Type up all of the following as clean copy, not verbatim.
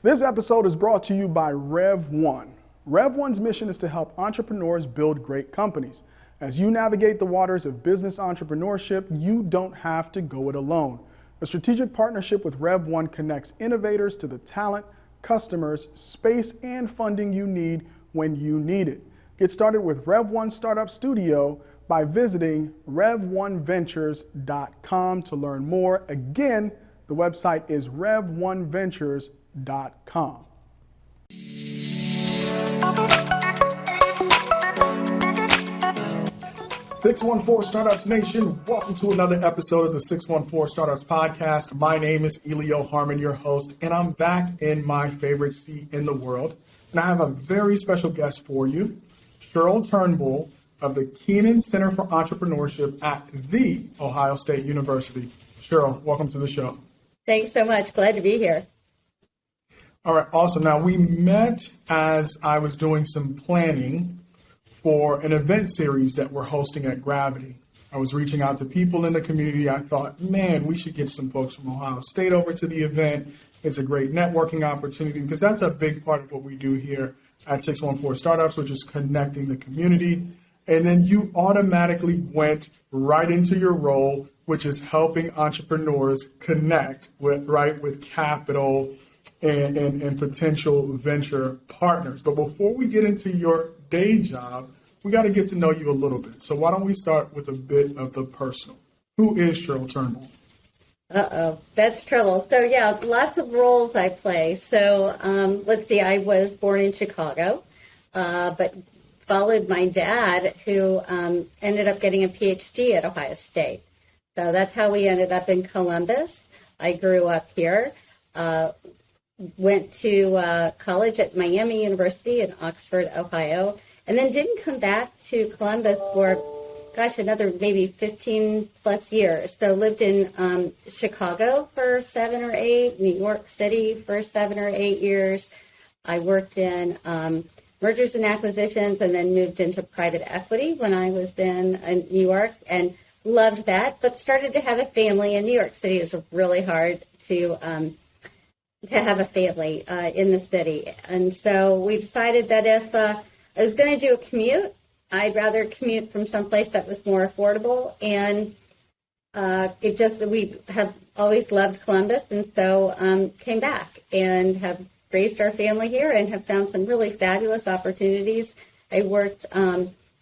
This episode is brought to you by Rev1. Rev1's mission is to help entrepreneurs build great companies. As you navigate the waters of business entrepreneurship, you don't have to go it alone. A strategic partnership with Rev1 connects innovators to the talent, customers, space, and funding you need when you need it. Get started with Rev1 Startup Studio by visiting rev1ventures.com to learn more. Again, the website is rev1ventures.com. 614 Startups Nation, welcome to another episode of the 614 Startups Podcast. My name is Elio Harmon, your host, and I'm back in my favorite seat in the world. And I have a very special guest for you, Cheryl Turnbull of the Keenan Center for Entrepreneurship at The Ohio State University. Cheryl, welcome to the show. Thanks so much. Glad to be here. All right, awesome. Now, we met as I was doing some planning for an event series that we're hosting at Gravity. I was reaching out to people in the community. I thought, man, we should get some folks from Ohio State over to the event. It's a great networking opportunity because that's a big part of what we do here at 614 Startups, which is connecting the community. And then you automatically went right into your role, which is helping entrepreneurs connect with capital and potential venture partners. But before we get into your day job, we got to get to know you a little bit. So why don't we start with a bit of the personal? Who is Cheryl Turnbull? That's trouble. So yeah, lots of roles I play. So let's see, I was born in Chicago, but followed my dad, who ended up getting a PhD at Ohio State. So that's how we ended up in Columbus. I grew up here, went to college at Miami University in Oxford, Ohio, and then didn't come back to Columbus for, another maybe 15 plus years. So lived in Chicago for 7 or 8, New York City for 7 or 8 years. I worked in mergers and acquisitions, and then moved into private equity when I was in New York, and loved that, but started to have a family in New York City. It was really hard to have a family in the city. And so we decided that if I was going to do a commute, I'd rather commute from someplace that was more affordable. And we have always loved Columbus, and so came back and have raised our family here and have found some really fabulous opportunities. I worked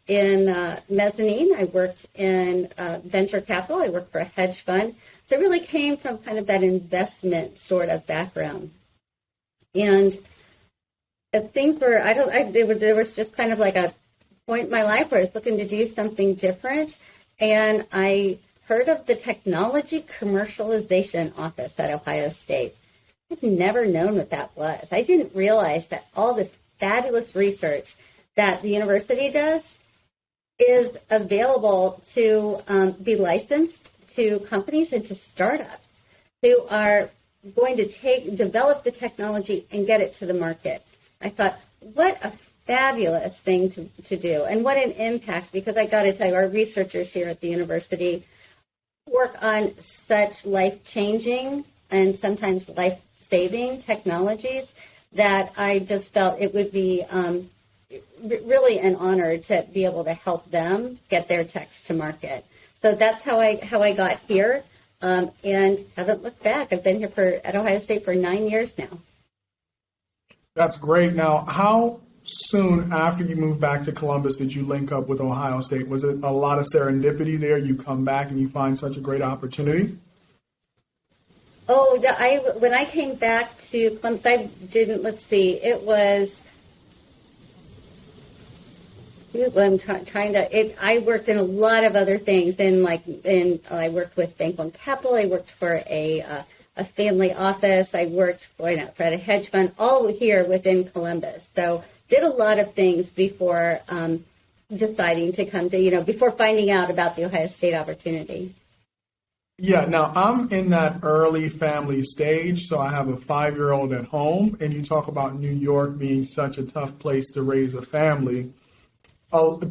in mezzanine. I worked in venture capital. I worked for a hedge fund. So I really came from kind of that investment sort of background. And as things were, there was just kind of like a point in my life where I was looking to do something different. And I heard of the Technology Commercialization Office at Ohio State. I've never known what that was. I didn't realize that all this fabulous research that the university does is available to be licensed to companies and to startups who are going to develop the technology and get it to the market. I thought, what a fabulous thing to do, and what an impact, because I got to tell you, our researchers here at the university work on such life-changing and sometimes life-saving technologies that I just felt it would be really an honor to be able to help them get their techs to market. So that's how I got here, and haven't looked back. I've been here at Ohio State for 9 years now. That's great. Now, how soon after you moved back to Columbus did you link up with Ohio State? Was it a lot of serendipity there? You come back and you find such a great opportunity? Oh, when I came back to Columbus, I didn't, it was, I worked in a lot of other things, I worked with Bank One Capital, I worked for a family office, I worked for a hedge fund, all here within Columbus. So did a lot of things before deciding to come to, before finding out about the Ohio State opportunity. Yeah, now I'm in that early family stage, so I have a 5-year-old at home, and you talk about New York being such a tough place to raise a family.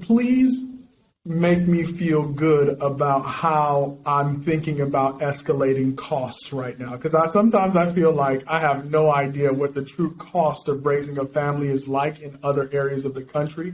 Please make me feel good about how I'm thinking about escalating costs right now. Because sometimes I feel like I have no idea what the true cost of raising a family is like in other areas of the country.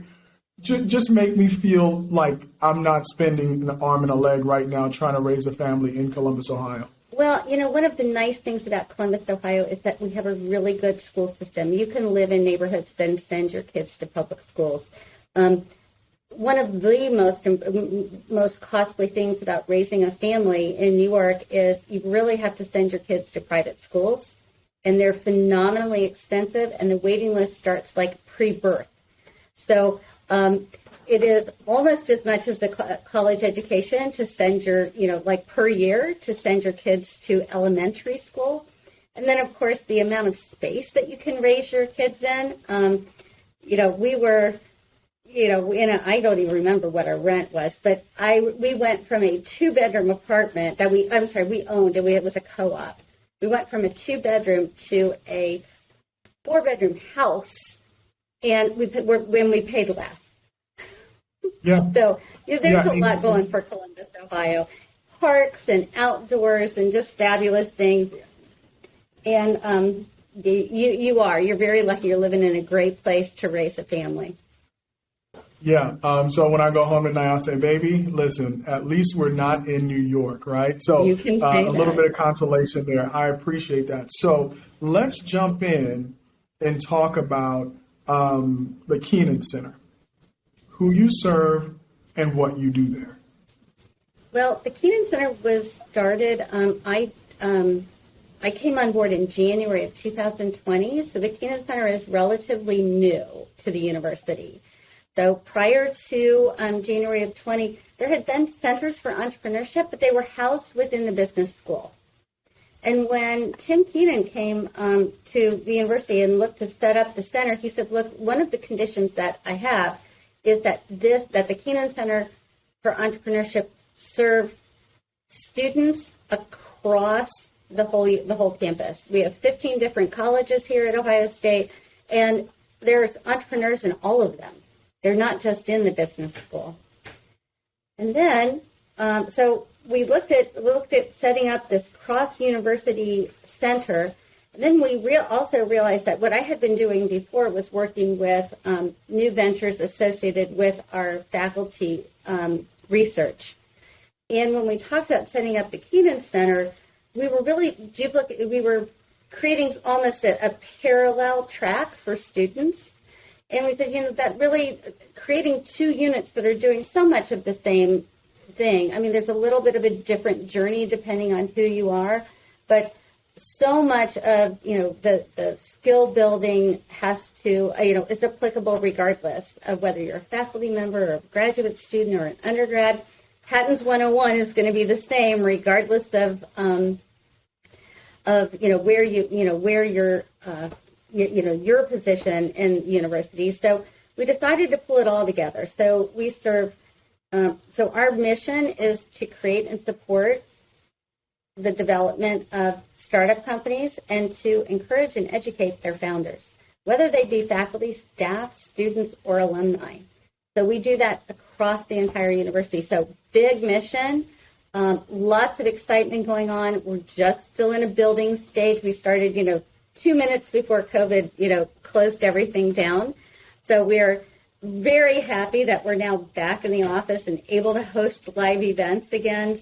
Just make me feel like I'm not spending an arm and a leg right now trying to raise a family in Columbus, Ohio. Well, one of the nice things about Columbus, Ohio, is that we have a really good school system. You can live in neighborhoods, then send your kids to public schools. One of the most costly things about raising a family in New York is you really have to send your kids to private schools, and they're phenomenally expensive, and the waiting list starts like pre-birth. So it is almost as much as a college education to send your, like per year, to send your kids to elementary school. And then, of course, the amount of space that you can raise your kids in. We were, I don't even remember what our rent was, but we went from a 2-bedroom apartment that we owned, and it was a co-op. We went from a 2-bedroom to a 4-bedroom house, and we paid less. Yeah. So there's a lot going for Columbus, Ohio. Parks and outdoors and just fabulous things. And you're very lucky. You're living in a great place to raise a family. Yeah. So when I go home at night, I'll say, baby, listen, at least we're not in New York, right? So you can say a little bit of consolation there. I appreciate that. So let's jump in and talk about the Keenan Center, who you serve and what you do there. Well, the Keenan Center was started, I came on board in January of 2020, so the Keenan Center is relatively new to the university. So prior to January of 20, there had been centers for entrepreneurship, but they were housed within the business school. And when Tim Keenan came to the university and looked to set up the center, he said, look, one of the conditions that I have is that the Keenan Center for Entrepreneurship serve students across the whole campus. We have 15 different colleges here at Ohio State, and there's entrepreneurs in all of them. They're not just in the business school. And then, so we looked at setting up this cross-university center. And then we also realized that what I had been doing before was working with new ventures associated with our faculty research. And when we talked about setting up the Keenan Center, we were really we were creating almost a parallel track for students. And we said, that really creating 2 units that are doing so much of the same thing. I mean, there's a little bit of a different journey depending on who you are, but so much of, the skill building has to, is applicable regardless of whether you're a faculty member or a graduate student or an undergrad. Patents 101 is going to be the same regardless of where your position in the university. So we decided to pull it all together. So we serve. So our mission is to create and support the development of startup companies and to encourage and educate their founders, whether they be faculty, staff, students, or alumni. So we do that across the entire university. So big mission, lots of excitement going on. We're just still in a building stage. We started, 2 minutes before COVID, closed everything down. So we are very happy that we're now back in the office and able to host live events again.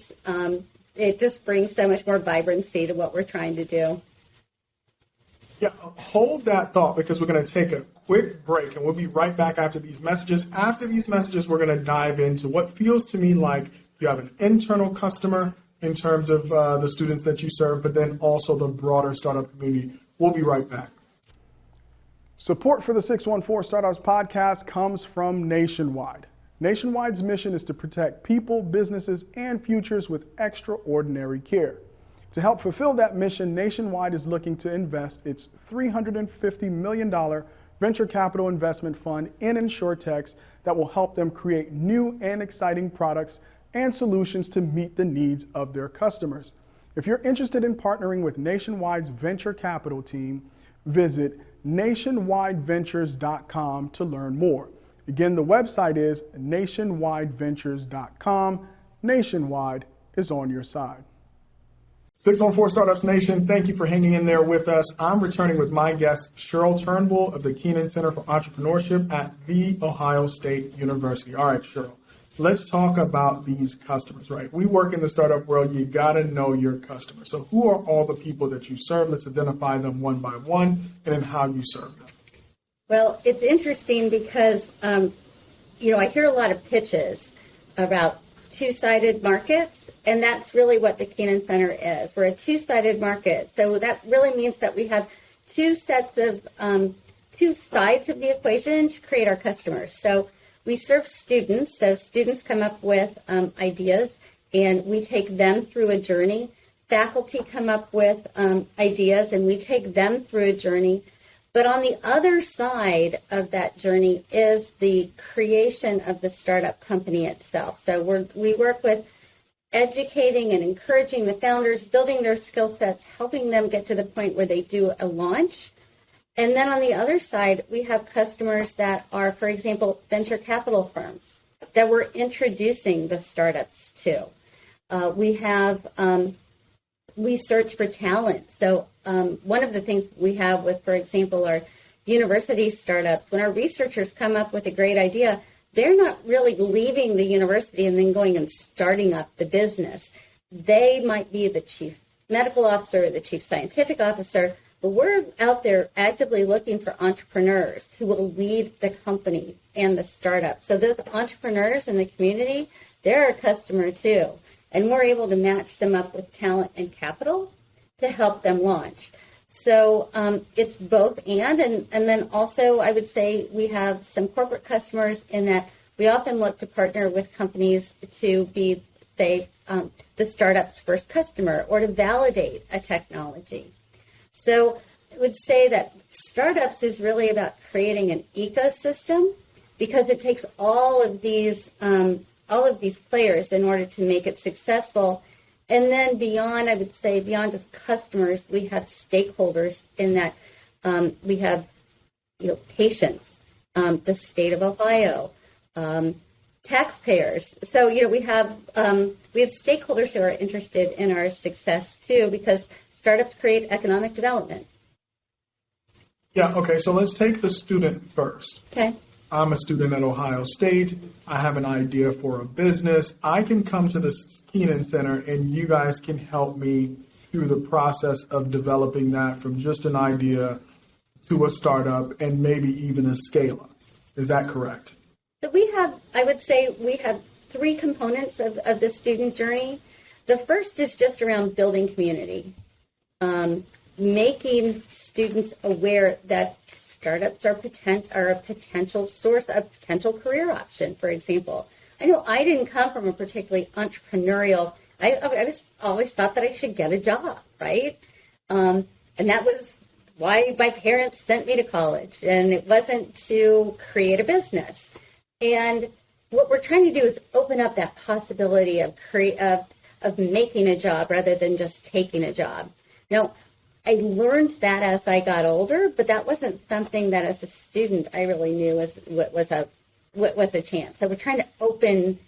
It just brings so much more vibrancy to what we're trying to do. Yeah, hold that thought because we're going to take a quick break and we'll be right back after these messages. After these messages, we're going to dive into what feels to me like you have an internal customer in terms of the students that you serve, but then also the broader startup community. We'll be right back. Support for the 614 Startups podcast comes from Nationwide. Nationwide's mission is to protect people, businesses, and futures with extraordinary care. To help fulfill that mission, Nationwide is looking to invest its $350 million venture capital investment fund in InsurTechs that will help them create new and exciting products and solutions to meet the needs of their customers. If you're interested in partnering with Nationwide's venture capital team, visit nationwideventures.com to learn more. Again, the website is nationwideventures.com. Nationwide is on your side. 614 Startups Nation, thank you for hanging in there with us. I'm returning with my guest, Cheryl Turnbull of the Keenan Center for Entrepreneurship at The Ohio State University. All right, Cheryl, let's talk about these customers, right? We work in the startup world. You got to know your customers. So who are all the people that you serve? Let's identify them one by one and then how you serve them. Well, it's interesting because, I hear a lot of pitches about two-sided markets, and that's really what the Keenan Center is. We're a two-sided market. So that really means that we have two sides of the equation to create our customers. So we serve students. So students come up with ideas, and we take them through a journey. Faculty come up with ideas, and we take them through a journey. But on the other side of that journey is the creation of the startup company itself. So we work with educating and encouraging the founders, building their skill sets, helping them get to the point where they do a launch. And then on the other side, we have customers that are, for example, venture capital firms that we're introducing the startups to. We search for talent. So one of the things we have with, for example, our university startups, when our researchers come up with a great idea, they're not really leaving the university and then going and starting up the business. They might be the chief medical officer, the chief scientific officer, but we're out there actively looking for entrepreneurs who will lead the company and the startup. So those entrepreneurs in the community, they're a customer too. And we're able to match them up with talent and capital to help them launch. So it's both and then also I would say we have some corporate customers in that we often look to partner with companies to be, say, the startup's first customer or to validate a technology. So I would say that startups is really about creating an ecosystem because it takes all of these players in order to make it successful. And then beyond, I would say, beyond just customers, we have stakeholders in that we have, patients, the state of Ohio, taxpayers. So, we have stakeholders who are interested in our success too, because startups create economic development. Yeah, okay, so let's take the student first. Okay. I'm a student at Ohio State. I have an idea for a business. I can come to the Keenan Center and you guys can help me through the process of developing that from just an idea to a startup and maybe even a scale-up. Is that correct? So I would say we have three components of the student journey. The first is just around building community, making students aware that startups are a potential source of potential career option, for example. I know I didn't come from a particularly entrepreneurial, I was always thought that I should get a job, right? And that was why my parents sent me to college, and it wasn't to create a business. And what we're trying to do is open up that possibility of making a job rather than just taking a job. Now, I learned that as I got older, but that wasn't something that as a student I really knew what was a chance. So we're trying to open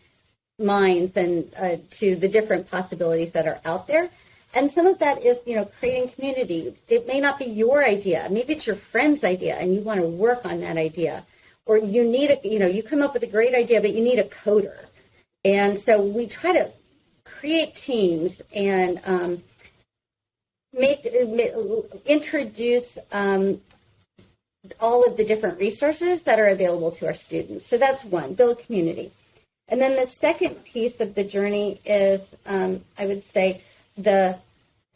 minds and to the different possibilities that are out there. And some of that is, creating community. It may not be your idea. Maybe it's your friend's idea and you want to work on that idea. Or you need you come up with a great idea, but you need a coder. And so we try to create teams and introduce all of the different resources that are available to our students. So that's one, build community. And then the second piece of the journey is, I would say, the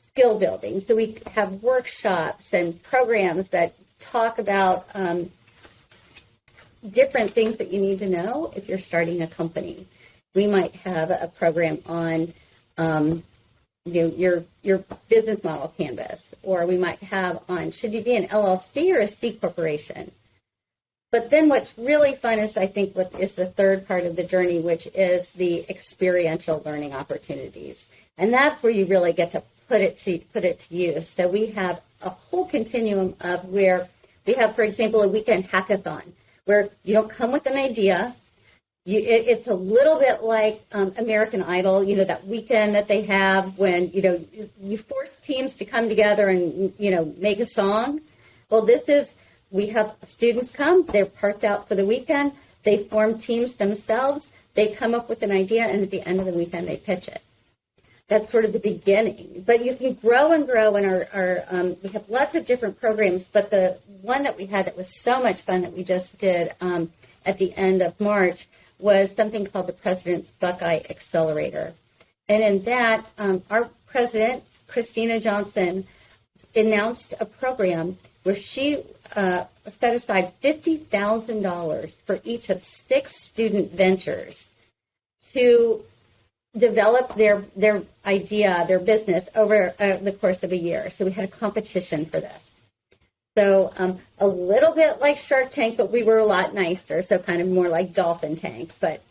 skill building. So we have workshops and programs that talk about different things that you need to know if you're starting a company. We might have a program on your business model canvas, or we might have on, should you be an LLC or a C corporation? But then what's really fun is, I think, what is the third part of the journey, which is the experiential learning opportunities. And that's where you really get to put it to use. So we have a whole continuum of where we have, for example, a weekend hackathon where you don't come with an idea. It's a little bit like American Idol, that weekend that they have when, you force teams to come together and, make a song. Well, we have students come, they're parked out for the weekend, they form teams themselves, they come up with an idea, and at the end of the weekend, they pitch it. That's sort of the beginning. But you can grow and grow, and we have lots of different programs, but the one that we had that was so much fun that we just did at the end of March was something called the President's Buckeye Accelerator. And in that, our president, Christina Johnson, announced a program where she set aside $50,000 for each of 6 student ventures to develop their idea, their business over the course of a year. So we had a competition for this. So a little bit like Shark Tank, but we were a lot nicer, so kind of more like Dolphin Tank. But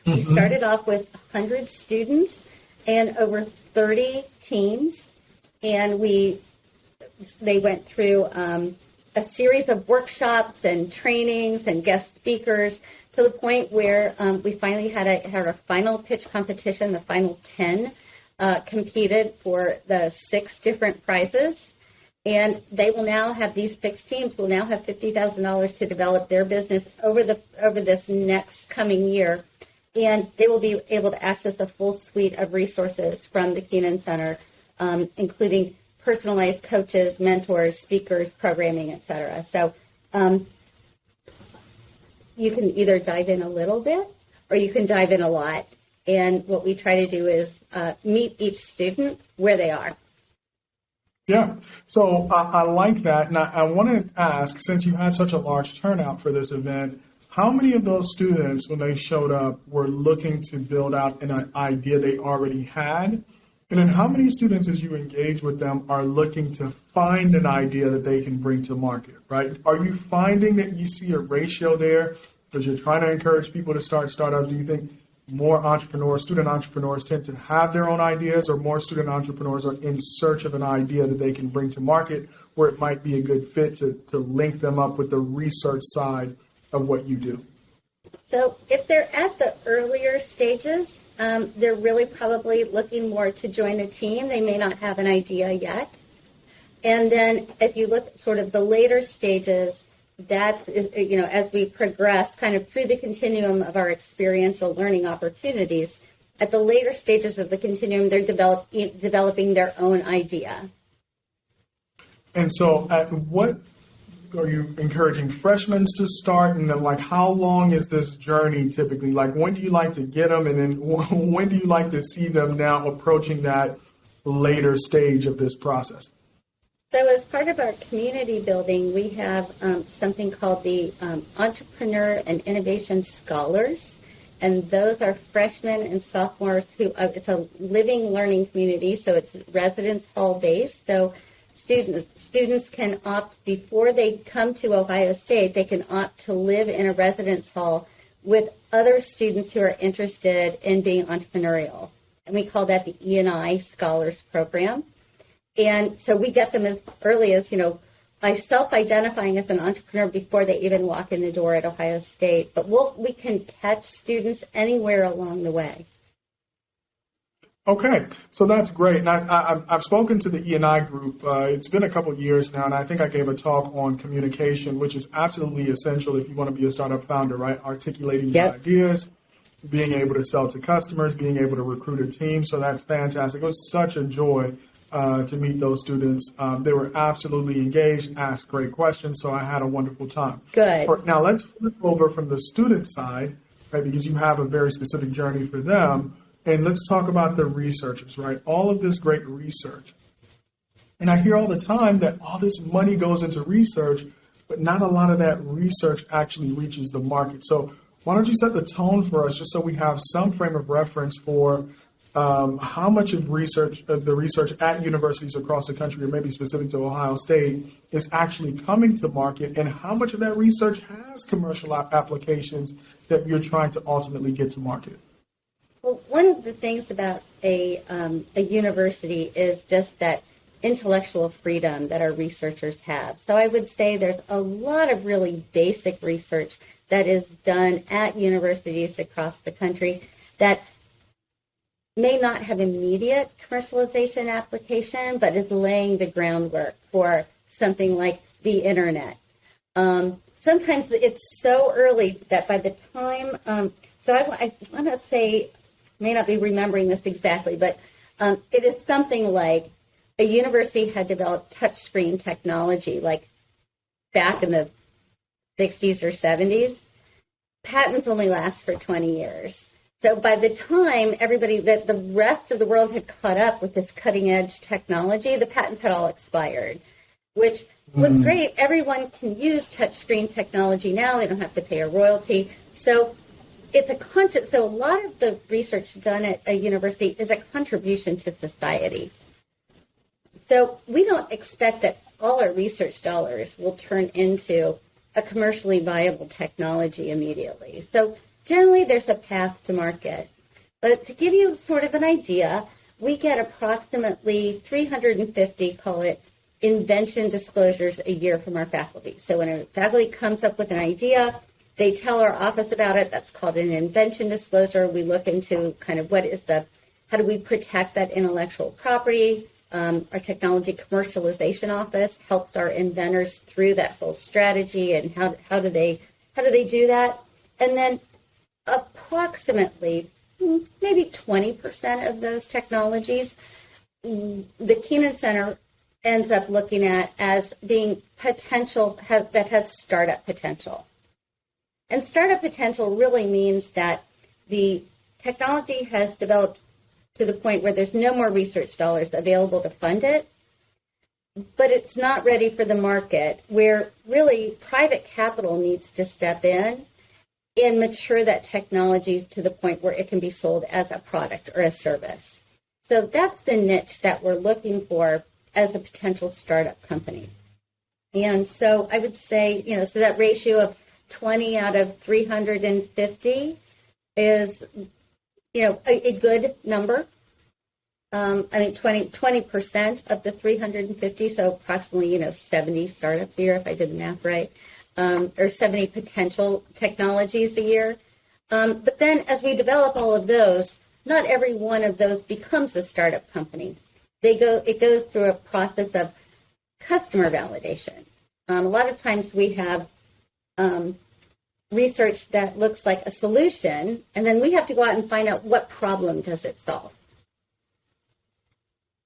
we started off with 100 students and over 30 teams, and they went through a series of workshops and trainings and guest speakers to the point where we finally had our final pitch competition. The final 10 competed for the 6 different prizes. And they will now have, these 6 teams will now have $50,000 to develop their business over this next coming year. And they will be able to access a full suite of resources from the Keenan Center, including personalized coaches, mentors, speakers, programming, et cetera. So you can either dive in a little bit or you can dive in a lot. And what we try to do is meet each student where they are. Yeah, so I like that. And I want to ask, since you had such a large turnout for this event, how many of those students, when they showed up, were looking to build out an idea they already had? And then how many students, as you engage with them, are looking to find an idea that they can bring to market, right? Are you finding that you see a ratio there because you're trying to encourage people to start startups? Do you think more student entrepreneurs tend to have their own ideas, or more student entrepreneurs are in search of an idea that they can bring to market where it might be a good fit to link them up with the research side of what you do? So if they're at the earlier stages, they're really probably looking more to join a team. They may not have an idea yet. And then if you look at sort of the later stages, that's, as we progress kind of through the continuum of our experiential learning opportunities, at the later stages of the continuum, they're developing their own idea. And so at what are you encouraging freshmen to start? And then, like, how long is this journey typically? Like, when do you like to get them? And then when do you like to see them now approaching that later stage of this process? So as part of our community building, we have something called the Entrepreneur and Innovation Scholars. And those are freshmen and sophomores who, it's a living learning community, so it's residence hall based. So students can opt, before they come to Ohio State, they can opt to live in a residence hall with other students who are interested in being entrepreneurial. And we call that the E&I Scholars Program. And so we get them as early as, by self-identifying as an entrepreneur before they even walk in the door at Ohio State. But we can catch students anywhere along the way. Okay, so that's great. And I've spoken to the E&I group. It's been a couple of years now, and I think I gave a talk on communication, which is absolutely essential if you want to be a startup founder, right? Articulating your ideas, being able to sell to customers, being able to recruit a team. So that's fantastic. It was such a joy to meet those students. They were absolutely engaged, asked great questions, so I had a wonderful time. Good. Now let's flip over from the student side, right, because you have a very specific journey for them, and let's talk about the researchers, right? All of this great research. And I hear all the time that all this money goes into research, but not a lot of that research actually reaches the market. So why don't you set the tone for us, just so we have some frame of reference for how much of the research at universities across the country, or maybe specific to Ohio State, is actually coming to market, and how much of that research has commercial applications that you're trying to ultimately get to market? Well, one of the things about a university is just that intellectual freedom that our researchers have. So I would say there's a lot of really basic research that is done at universities across the country that may not have immediate commercialization application, but is laying the groundwork for something like the internet. Sometimes it's so early that by the time, so I want to say, may not be remembering this exactly, but it is something like a university had developed touchscreen technology, like back in the 60s or 70s. Patents only last for 20 years. So by the time that the rest of the world had caught up with this cutting edge technology, the patents had all expired, which was great. Everyone can use touchscreen technology now. They don't have to pay a royalty. So it's so a lot of the research done at a university is a contribution to society. So we don't expect that all our research dollars will turn into a commercially viable technology immediately. So generally there's a path to market. But to give you sort of an idea, we get approximately 350, call it, invention disclosures a year from our faculty. So when a faculty comes up with an idea, they tell our office about it. That's called an invention disclosure. We look into kind of how do we protect that intellectual property? Our technology commercialization office helps our inventors through that whole strategy and how do they do that? And then approximately maybe 20% of those technologies, the Keenan Center ends up looking at as being potential that has startup potential. And startup potential really means that the technology has developed to the point where there's no more research dollars available to fund it, but it's not ready for the market, where really private capital needs to step in and mature that technology to the point where it can be sold as a product or a service. So that's the niche that we're looking for as a potential startup company. And so I would say, so that ratio of 20 out of 350 is, a good number. 20% of the 350, so approximately, 70 startups a year, if I did the math right, or 70 potential technologies a year. But then as we develop all of those, not every one of those becomes a startup company. It goes through a process of customer validation. A lot of times we have research that looks like a solution, and then we have to go out and find out what problem does it solve.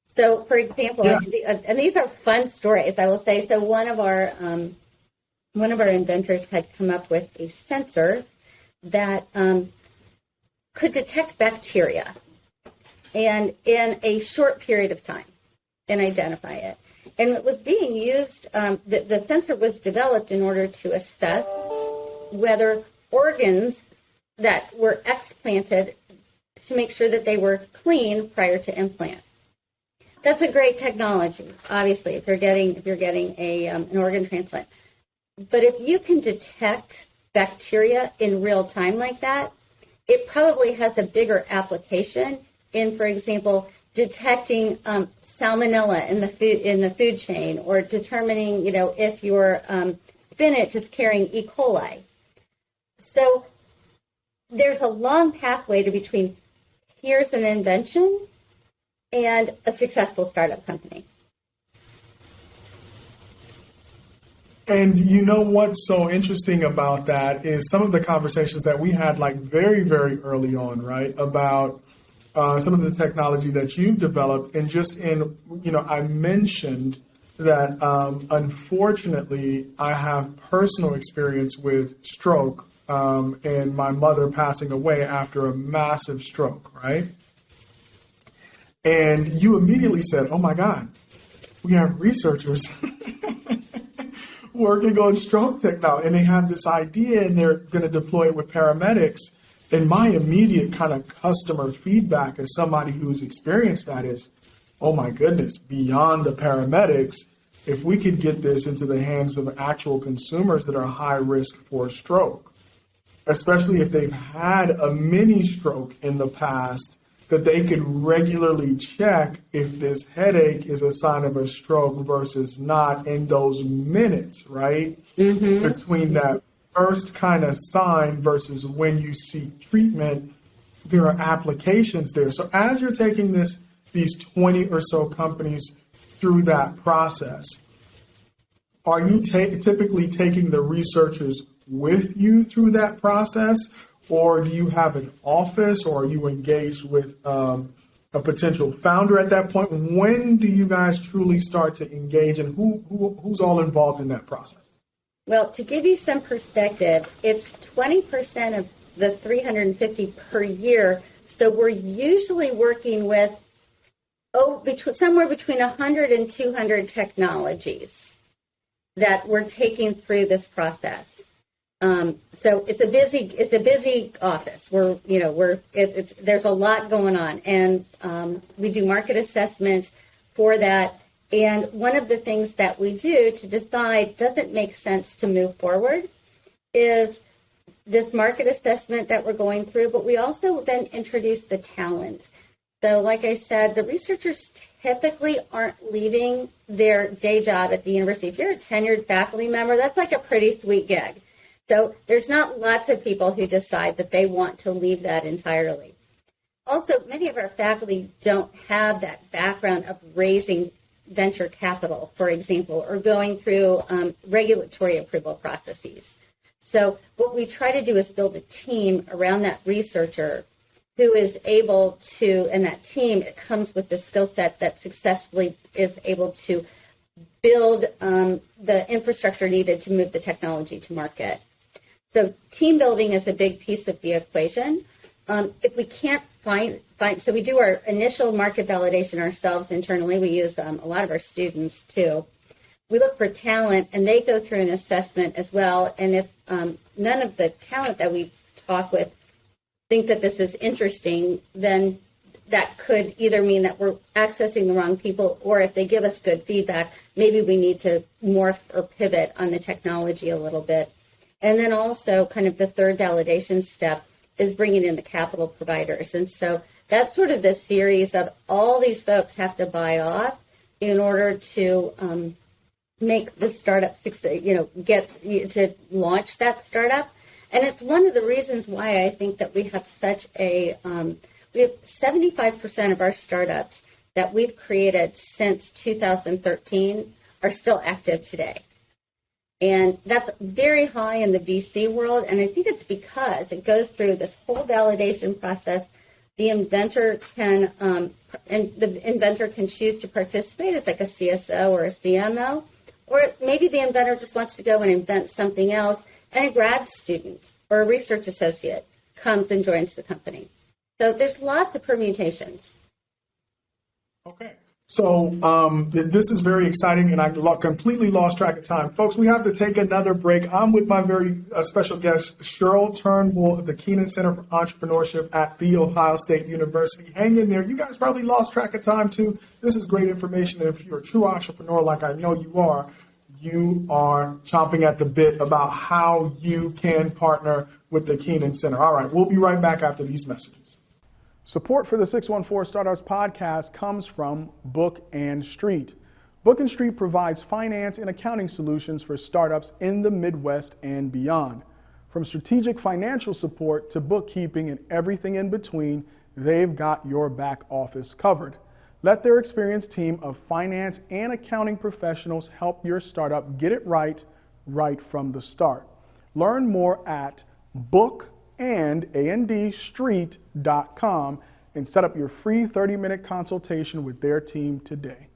So, for example, and these are fun stories, I will say. So, one of our inventors had come up with a sensor that could detect bacteria, and in a short period of time, and identify it. And it was being used. The sensor was developed in order to assess whether organs that were explanted, to make sure that they were clean prior to implant. That's a great technology, obviously, if you're getting an organ transplant. But if you can detect bacteria in real time like that, it probably has a bigger application in, for example, detecting salmonella in the food chain, or determining, if your spinach is carrying E. coli. So there's a long pathway between here's an invention and a successful startup company. And what's so interesting about that is some of the conversations that we had like very, very early on, right, about some of the technology that you've developed. And I mentioned that unfortunately I have personal experience with stroke and my mother passing away after a massive stroke, right? And you immediately said, oh my God, we have researchers working on stroke technology, and they have this idea and they're going to deploy it with paramedics. And my immediate kind of customer feedback as somebody who's experienced that is, oh my goodness, beyond the paramedics, if we could get this into the hands of actual consumers that are high risk for stroke, especially if they've had a mini stroke in the past, that they could regularly check if this headache is a sign of a stroke versus not in those minutes, right? Mm-hmm. Between that first kind of sign versus when you seek treatment, there are applications there. So as you're taking these 20 or so companies through that process, are you typically taking the researchers with you through that process, or do you have an office, or are you engaged with a potential founder at that point? When do you guys truly start to engage, and who's all involved in that process? Well, to give you some perspective, it's 20% of the 350 per year. So we're usually working with somewhere between 100 and 200 technologies that we're taking through this process. So it's a busy office. There's a lot going on, and we do market assessment for that. And one of the things that we do to decide does it make sense to move forward is this market assessment that we're going through, but we also then introduce the talent. So like I said, the researchers typically aren't leaving their day job at the university. If you're a tenured faculty member, that's like a pretty sweet gig. So there's not lots of people who decide that they want to leave that entirely. Also, many of our faculty don't have that background of raising venture capital, for example, or going through regulatory approval processes. So what we try to do is build a team around that researcher who is able to, and that team, it comes with the skill set that successfully is able to build the infrastructure needed to move the technology to market. So team building is a big piece of the equation. If we can't find, so we do our initial market validation ourselves internally. We use a lot of our students too. We look for talent, and they go through an assessment as well. And if none of the talent that we talk with think that this is interesting, then that could either mean that we're accessing the wrong people, or if they give us good feedback, maybe we need to morph or pivot on the technology a little bit. And then also kind of the third validation step is bringing in the capital providers. And so that's sort of the series of all these folks have to buy off in order to make the startup success, get to launch that startup. And it's one of the reasons why I think that we have such we have 75% of our startups that we've created since 2013 are still active today. And that's very high in the VC world. And I think it's because it goes through this whole validation process. The inventor can, choose to participate as like a CSO or a CMO, or maybe the inventor just wants to go and invent something else, and a grad student or a research associate comes and joins the company. So there's lots of permutations. Okay. So this is very exciting, and I completely lost track of time. Folks, we have to take another break. I'm with my very special guest, Cheryl Turnbull of the Keenan Center for Entrepreneurship at The Ohio State University. Hang in there. You guys probably lost track of time, too. This is great information. If you're a true entrepreneur like I know you are chomping at the bit about how you can partner with the Keenan Center. All right, we'll be right back after these messages. Support for the 614 Startups podcast comes from Book and Street. Book and Street provides finance and accounting solutions for startups in the Midwest and beyond. From strategic financial support to bookkeeping and everything in between, they've got your back office covered. Let their experienced team of finance and accounting professionals help your startup get it right from the start. Learn more at bookandstreet.com and set up your free 30-minute consultation with their team today.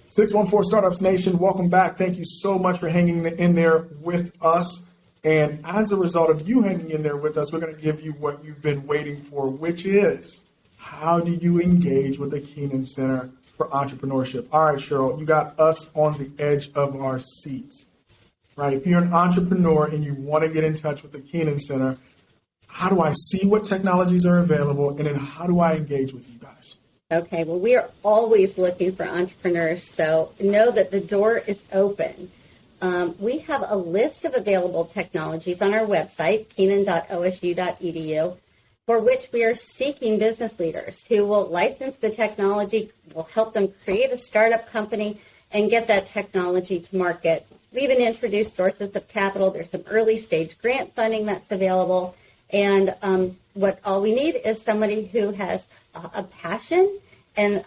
614 Startups Nation, welcome back. Thank you so much for hanging in there with us. And as a result of you hanging in there with us, we're going to give you what you've been waiting for, which is how do you engage with the Keenan Center for Entrepreneurship? All right, Cheryl, you got us on the edge of our seats. Right? If you're an entrepreneur and you want to get in touch with the Keenan Center, how do I see what technologies are available, and then how do I engage with you guys? Okay, well, we are always looking for entrepreneurs, so know that the door is open. We have a list of available technologies on our website, keenan.osu.edu, for which we are seeking business leaders who will license the technology, will help them create a startup company, and get that technology to market. We even introduced sources of capital. There's some early stage grant funding that's available. And what all we need is somebody who has a passion and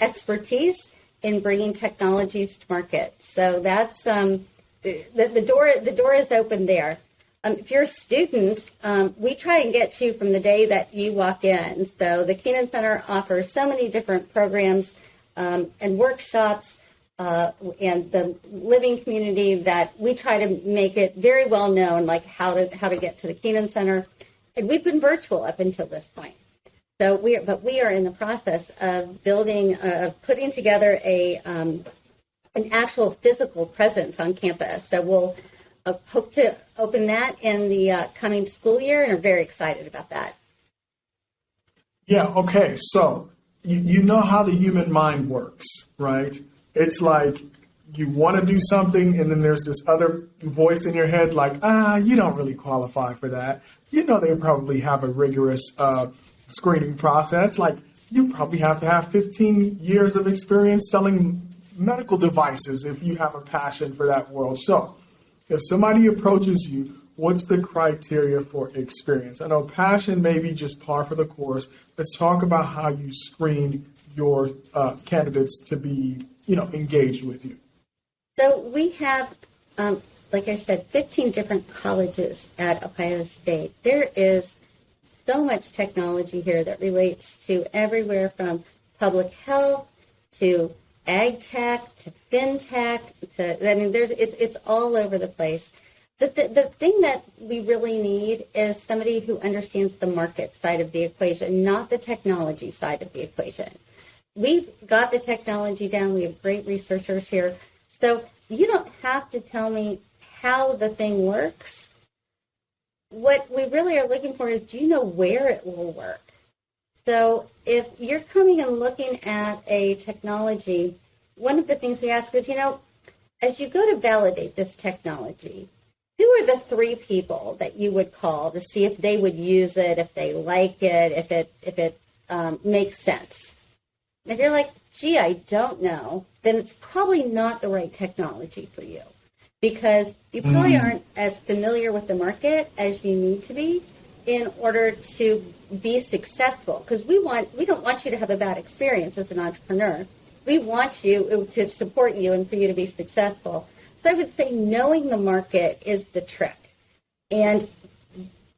expertise in bringing technologies to market. So that's the door is open there. If you're a student, we try and get you from the day that you walk in. So the Keenan Center offers so many different programs and workshops and the living community that we try to make it very well known, like how to get to the Keenan Center. And we've been virtual up until this point. So we are in the process of putting together an actual physical presence on campus. So we'll hope to open that in the coming school year, and are very excited about that. Yeah, okay. So you know how the human mind works, right? It's like you want to do something, and then there's this other voice in your head like, you don't really qualify for that. You know, they probably have a rigorous screening process. Like, you probably have to have 15 years of experience selling medical devices if you have a passion for that world. So if somebody approaches you, what's the criteria for experience? I know passion may be just par for the course. Let's talk about how you screen your candidates to be, engaged with you. So we have, like I said, 15 different colleges at Ohio State. There is so much technology here that relates to everywhere from public health to ag tech to fintech it's all over the place. The thing that we really need is somebody who understands the market side of the equation, not the technology side of the equation. We've got the technology down. We have great researchers here. So you don't have to tell me how the thing works. What we really are looking for is, do you know where it will work? So if you're coming and looking at a technology, one of the things we ask is, as you go to validate this technology, who are the 3 people that you would call to see if they would use it, if they like it, if it makes sense? If you're like, gee, I don't know, then it's probably not the right technology for you, because you probably aren't as familiar with the market as you need to be in order to be successful. Because we don't want you to have a bad experience as an entrepreneur. We want you to support you and for you to be successful. So I would say knowing the market is the trick. And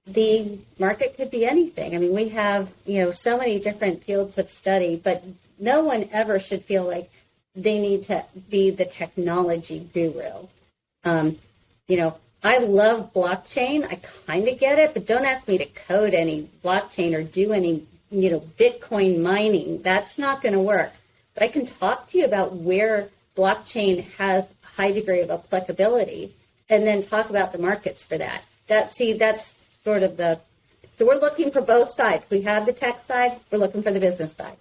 the market could be anything. I mean, we have, so many different fields of study, but no one ever should feel like they need to be the technology guru. I love blockchain. I kind of get it, but don't ask me to code any blockchain or do any, Bitcoin mining. That's not going to work. But I can talk to you about where blockchain has a high degree of applicability, and then talk about the markets for that. That's sort of so we're looking for both sides. We have the tech side. We're looking for the business side.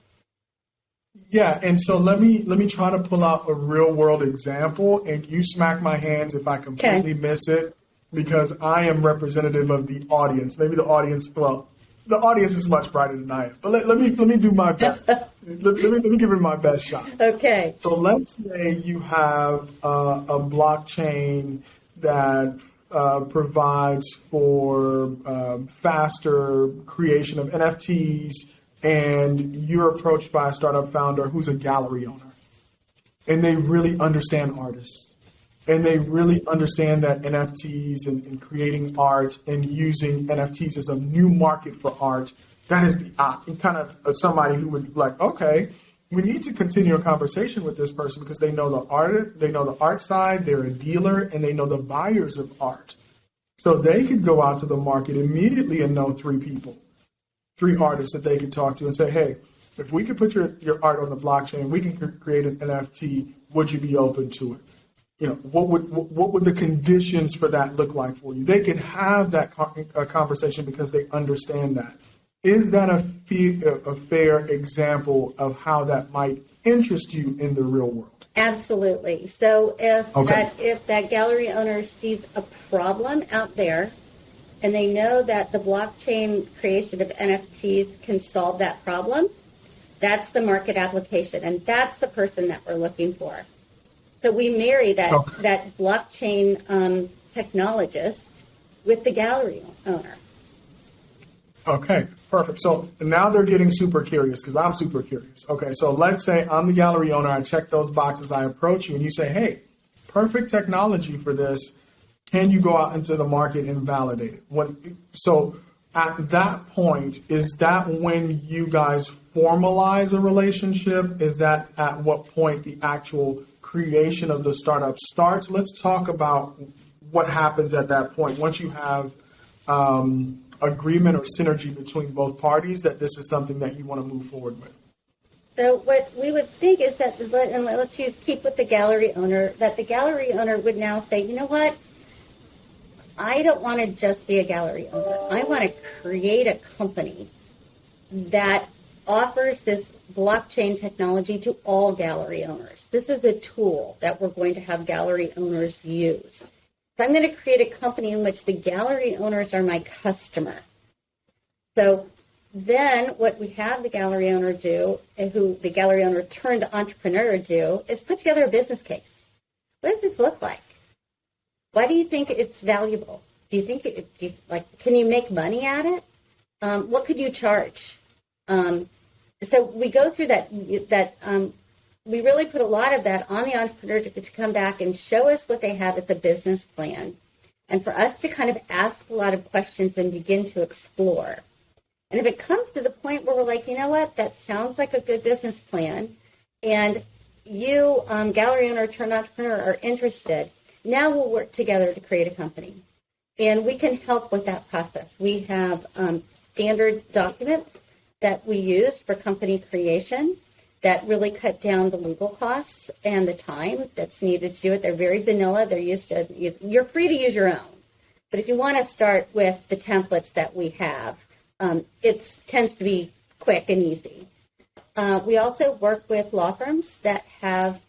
Yeah, and so let me try to pull out a real world example, and you smack my hands if I completely miss it, because I am representative of the audience. Maybe the audience is much brighter than I am, but let me do my best. let me give it my best shot. Okay. So let's say you have a blockchain that provides for faster creation of NFTs, and you're approached by a startup founder who's a gallery owner, and they really understand artists, and they really understand that NFTs and creating art and using NFTs as a new market for art, that is kind of somebody who would be like, okay, we need to continue a conversation with this person because they know the art side, they're a dealer, and they know the buyers of art. So they could go out to the market immediately and know 3 artists that they could talk to and say, hey, if we could put your art on the blockchain, we can create an NFT, would you be open to it? What would the conditions for that look like for you? They can have that conversation because they understand that. Is that a fair example of how that might interest you in the real world? Absolutely. So if that gallery owner sees a problem out there, and they know that the blockchain creation of NFTs can solve that problem, that's the market application, and that's the person that we're looking for. So we marry that Okay. that blockchain technologist with the gallery owner. Okay, perfect. So now they're getting super curious because I'm super curious. Okay, so let's say I'm the gallery owner. I check those boxes. I approach you and you say, hey, perfect technology for this. Can you go out into the market and validate it? So at that point, is that when you guys formalize a relationship? Is that at what point the actual creation of the startup starts? Let's talk about what happens at that point once you have agreement or synergy between both parties that this is something that you want to move forward with. So what we would think is that, and let's keep with the gallery owner, that the gallery owner would now say, you know what? I don't want to just be a gallery owner. I want to create a company that offers this blockchain technology to all gallery owners. This is a tool that we're going to have gallery owners use. So I'm going to create a company in which the gallery owners are my customer. So then what we have the gallery owner do, and who the gallery owner turned entrepreneur do, is put together a business case. What does this look like? Why do you think it's valuable? Do you think can you make money at it? What could you charge? So we go through that. We really put a lot of that on the entrepreneur to come back and show us what they have as a business plan, and for us to kind of ask a lot of questions and begin to explore. And if it comes to the point where we're like, you know what, that sounds like a good business plan, and you, gallery owner turned entrepreneur, are interested, now we'll work together to create a company. And we can help with that process. We have standard documents that we use for company creation that really cut down the legal costs and the time that's needed to do it. They're very vanilla. They're used to, you're free to use your own. But if you want to start with the templates that we have, it tends to be quick and easy. We also work with law firms that have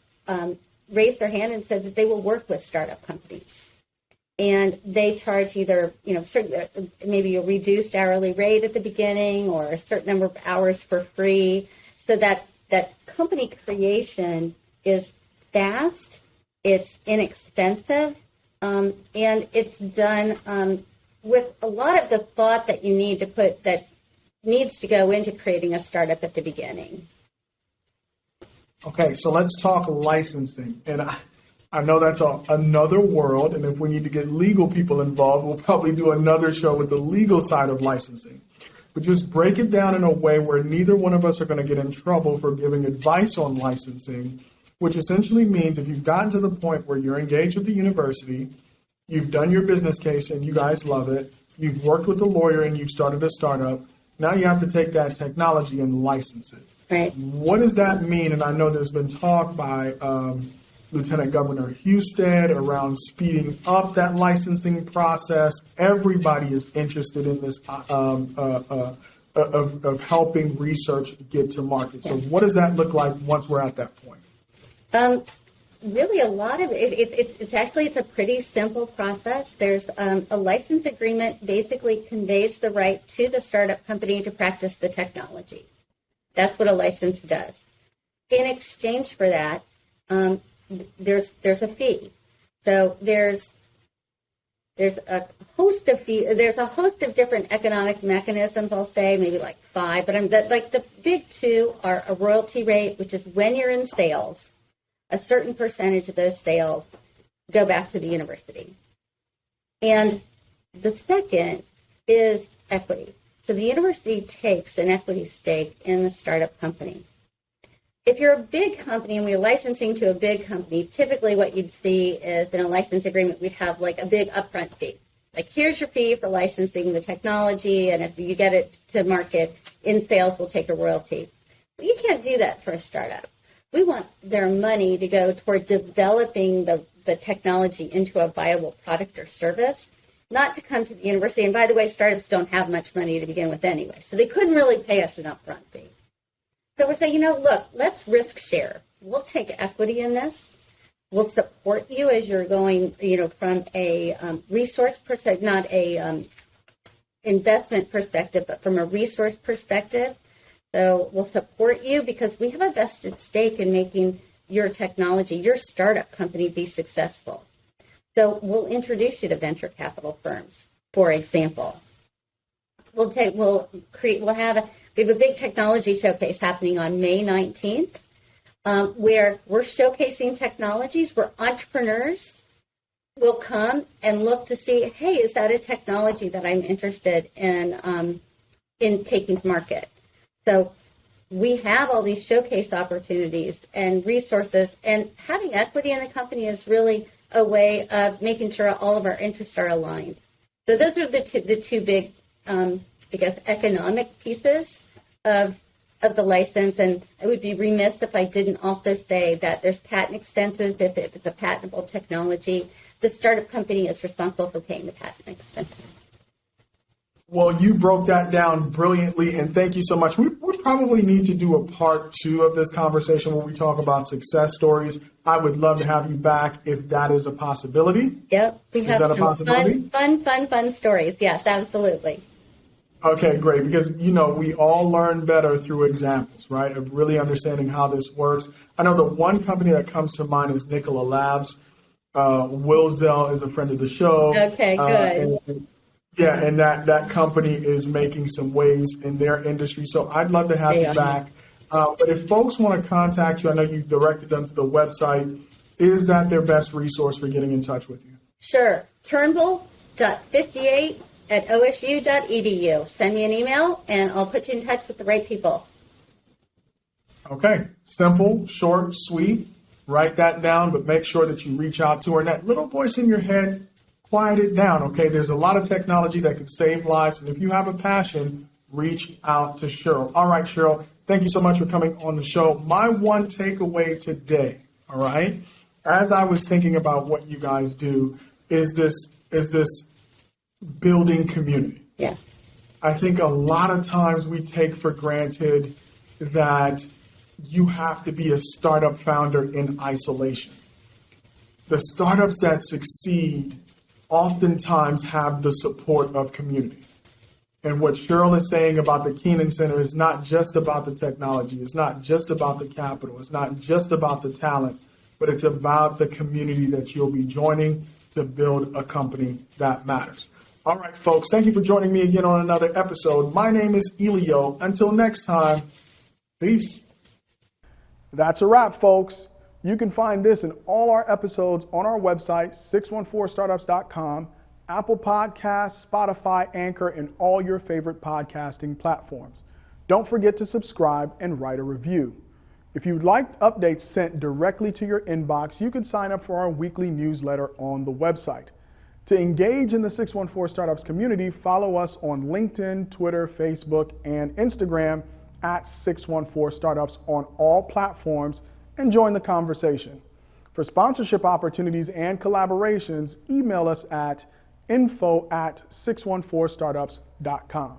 raised their hand and said that they will work with startup companies. And they charge either, certain, maybe a reduced hourly rate at the beginning or a certain number of hours for free, so that company creation is fast, it's inexpensive, and it's done with a lot of the thought that you need to put, that needs to go into creating a startup at the beginning. Okay, so let's talk licensing. And I know that's another world, and if we need to get legal people involved, we'll probably do another show with the legal side of licensing. But just break it down in a way where neither one of us are going to get in trouble for giving advice on licensing, which essentially means if you've gotten to the point where you're engaged with the university, you've done your business case and you guys love it, you've worked with a lawyer and you've started a startup, now you have to take that technology and license it. Right. What does that mean? And I know there's been talk by Lieutenant Governor Husted around speeding up that licensing process. Everybody is interested in this of helping research get to market. So what does that look like once we're at that point? Really, a lot of it, it's a pretty simple process. There's a license agreement basically conveys the right to the startup company to practice the technology. That's what a license does. In exchange for that, there's a fee. So there's a host of different economic mechanisms. I'll say maybe like 5, but the big 2 are a royalty rate, which is when you're in sales, a certain percentage of those sales go back to the university. And the second is equity. So the university takes an equity stake in the startup company. If you're a big company and we're licensing to a big company, typically what you'd see is in a license agreement, we'd have like a big upfront fee. Like, here's your fee for licensing the technology, and if you get it to market in sales, we'll take a royalty. But you can't do that for a startup. We want their money to go toward developing the technology into a viable product or service, not to come to the university. And by the way, startups don't have much money to begin with anyway, so they couldn't really pay us an upfront fee. So we're saying, look, let's risk share. We'll take equity in this. We'll support you as you're going, from a resource perspective, not a investment perspective, but from a resource perspective. So we'll support you because we have a vested stake in making your technology, your startup company be successful. So we'll introduce you to venture capital firms, for example. We have a big technology showcase happening on May 19th, where we're showcasing technologies where entrepreneurs will come and look to see, hey, is that a technology that I'm interested in taking to market? So we have all these showcase opportunities and resources, and having equity in the company is really a way of making sure all of our interests are aligned. So those are the two big, economic pieces of the license. And I would be remiss if I didn't also say that there's patent expenses if it's a patentable technology. The startup company is responsible for paying the patent expenses. Well, you broke that down brilliantly, and thank you so much. We probably need to do a part 2 of this conversation where we talk about success stories. I would love to have you back if that is a possibility. Yep, we have some fun stories. Yes, absolutely. Okay, great, because, we all learn better through examples, right, of really understanding how this works. I know the one company that comes to mind is Nikola Labs. Will Zell is a friend of the show. Okay, good. And that company is making some waves in their industry. So I'd love to have you back. But if folks want to contact you, I know you directed them to the website. Is that their best resource for getting in touch with you? Sure. Turnbull.58@osu.edu. Send me an email, and I'll put you in touch with the right people. Okay. Simple, short, sweet. Write that down, but make sure that you reach out to her. And that little voice in your head, quiet it down, okay? There's a lot of technology that can save lives, and if you have a passion, reach out to Cheryl. All right, Cheryl, thank you so much for coming on the show. My one takeaway today, all right, as I was thinking about what you guys do, is this building community. Yeah. I think a lot of times we take for granted that you have to be a startup founder in isolation. The startups that succeed oftentimes have the support of community. And what Cheryl is saying about the Keenan Center is not just about the technology. It's not just about the capital. It's not just about the talent, but it's about the community that you'll be joining to build a company that matters. All right, folks, thank you for joining me again on another episode. My name is Elio. Until next time, peace. That's a wrap, folks. You can find this and all our episodes on our website, 614startups.com, Apple Podcasts, Spotify, Anchor, and all your favorite podcasting platforms. Don't forget to subscribe and write a review. If you'd like updates sent directly to your inbox, you can sign up for our weekly newsletter on the website. To engage in the 614 Startups community, follow us on LinkedIn, Twitter, Facebook, and Instagram at 614 Startups on all platforms, and join the conversation. For sponsorship opportunities and collaborations, email us at info@614startups.com.